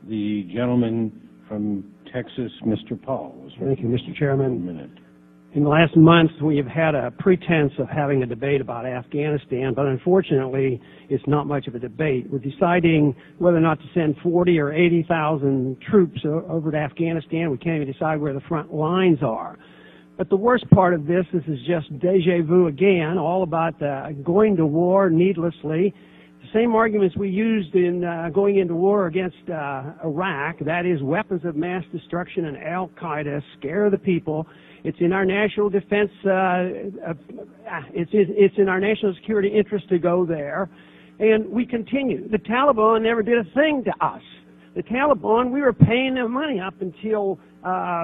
the gentleman from Texas, Mr. Paul. Thank you, Mr. Chairman. Minute. In the last month, we have had a pretense of having a debate about Afghanistan, but unfortunately, it's not much of a debate. We're deciding whether or not to send 40 or 80,000 troops over to Afghanistan. We can't even decide where the front lines are. But the worst part of this is just deja vu again, all about going to war needlessly. The same arguments we used in going into war against Iraq, that is weapons of mass destruction and Al-Qaeda, scare the people. It's in our national defense, it's in our national security interest to go there. And we continue. The Taliban never did a thing to us. The Taliban, we were paying them money up until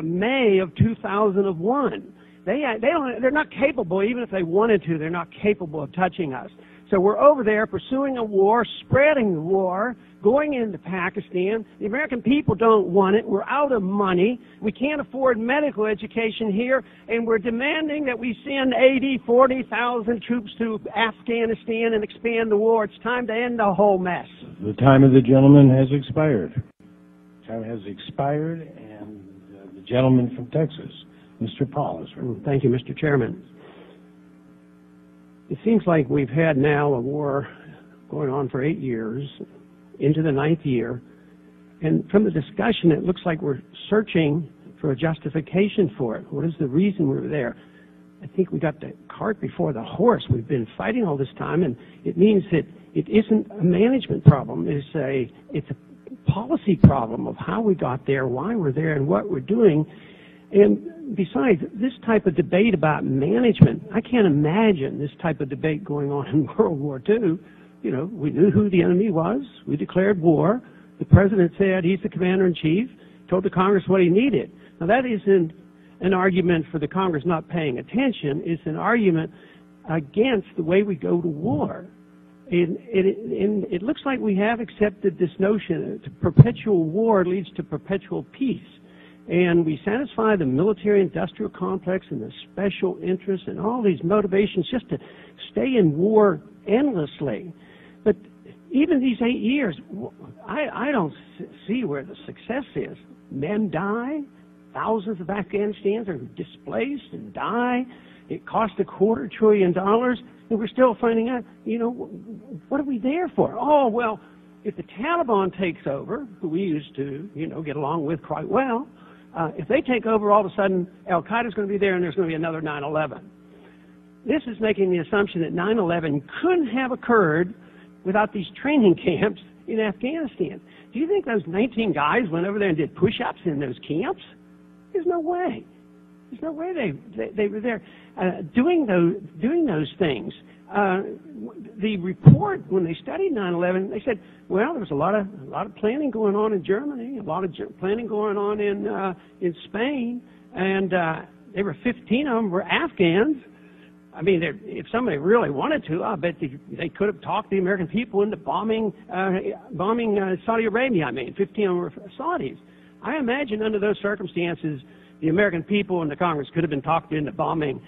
May of 2001. They're not capable, even if they wanted to, they're not capable of touching us. So we're over there pursuing a war, spreading the war, going into Pakistan. The American people don't want it. We're out of money. We can't afford medical education here, and we're demanding that we send 40,000 troops to Afghanistan and expand the war. It's time to end the whole mess. The time of the gentleman has expired. Time has expired, and the gentleman from Texas, Mr. Paul, is ready. Thank you, Mr. Chairman. It seems like we've had now a war going on for 8 years, into the 9th year, and from the discussion it looks like we're searching for a justification for it. What is the reason we're there? I think we got the cart before the horse. We've been fighting all this time, and it means that it isn't a management problem. It's a policy problem of how we got there, why we're there, and what we're doing. And besides, this type of debate about management, I can't imagine this type of debate going on in World War II. You know, we knew who the enemy was. We declared war. The president said he's the commander-in-chief, told the Congress what he needed. Now, that isn't an argument for the Congress not paying attention. It's an argument against the way we go to war. And it looks like we have accepted this notion that perpetual war leads to perpetual peace. And we satisfy the military-industrial complex and the special interests and all these motivations just to stay in war endlessly. But even these 8 years, I don't see where the success is. Men die. Thousands of Afghanistans are displaced and die. It cost $250 billion, and we're still finding out, you know, what are we there for? Oh, well, if the Taliban takes over, who we used to, you know, get along with quite well, if they take over, all of a sudden, Al-Qaeda is going to be there and there's going to be another 9/11. This is making the assumption that 9/11 couldn't have occurred without these training camps in Afghanistan. Do you think those 19 guys went over there and did push-ups in those camps? There's no way. There's no way they were there doing those things. The report, when they studied 9/11, they said, well, there was a lot of planning going on in Germany, a lot of planning going on in Spain, and there were 15 of them were Afghans. I mean, if somebody really wanted to, I bet they could have talked the American people into bombing Saudi Arabia. I mean, 15 of them were Saudis. I imagine under those circumstances, the American people and the Congress could have been talked into bombing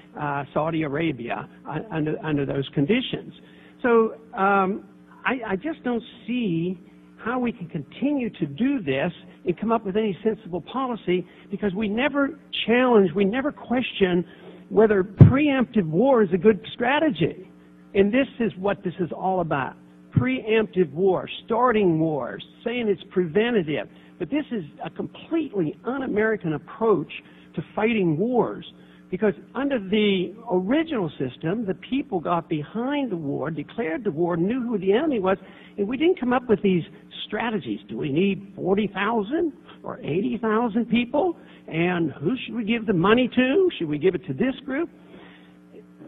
Saudi Arabia under those conditions. So I just don't see how we can continue to do this and come up with any sensible policy, because we never challenge, we never question whether preemptive war is a good strategy. And this is what this is all about. Preemptive war, starting wars, saying it's preventative. But this is a completely un-American approach to fighting wars, because under the original system, the people got behind the war, declared the war, knew who the enemy was, and we didn't come up with these strategies. Do we need 40,000 or 80,000 people? And who should we give the money to? Should we give it to this group?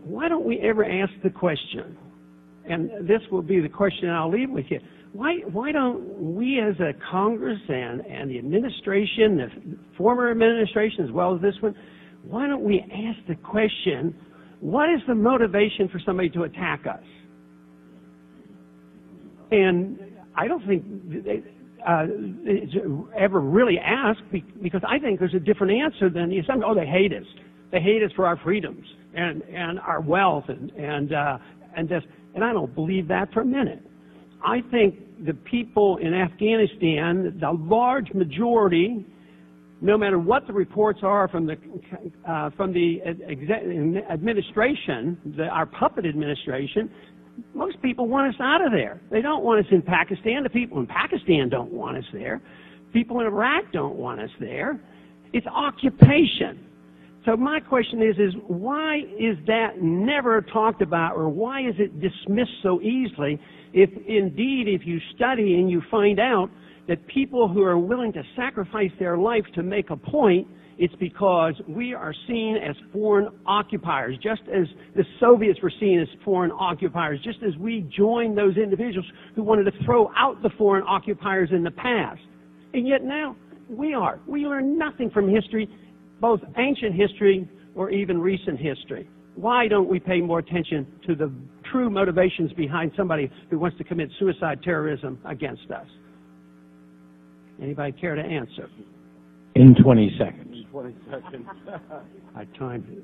Why don't we ever ask the question? And this will be the question I'll leave with you. Why don't we as a Congress and the administration, the former administration as well as this one, why don't we ask the question, what is the motivation for somebody to attack us? And I don't think it's ever really asked, because I think there's a different answer than the assumption, oh, they hate us. They hate us for our freedoms and our wealth and this. And I don't believe that for a minute. I think the people in Afghanistan, the large majority, no matter what the reports are from the administration, our puppet administration, most people want us out of there. They don't want us in Pakistan. The people in Pakistan don't want us there. People in Iraq don't want us there. It's occupation. So my question is why is that never talked about, or why is it dismissed so easily if indeed if you study and you find out that people who are willing to sacrifice their life to make a point, it's because we are seen as foreign occupiers, just as the Soviets were seen as foreign occupiers, just as we joined those individuals who wanted to throw out the foreign occupiers in the past. And yet now we are. We learn nothing from history, both ancient history or even recent history. Why don't we pay more attention to the true motivations behind somebody who wants to commit suicide terrorism against us? Anybody care to answer? In 20 seconds. 20 seconds. I timed it.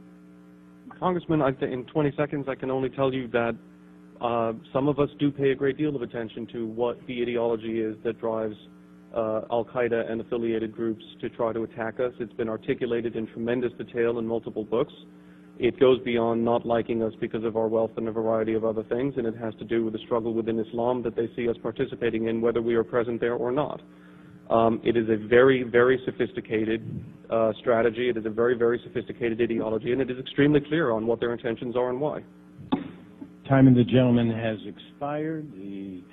Congressman, in 20 seconds, I can only tell you that some of us do pay a great deal of attention to what the ideology is that drives Al-Qaeda and affiliated groups to try to attack us. It's been articulated in tremendous detail in multiple books. It goes beyond not liking us because of our wealth and a variety of other things, and it has to do with the struggle within Islam that they see us participating in, whether we are present there or not. It is a very, very sophisticated strategy. It is a very, very sophisticated ideology, and it is extremely clear on what their intentions are and why. Time of the gentleman has expired. The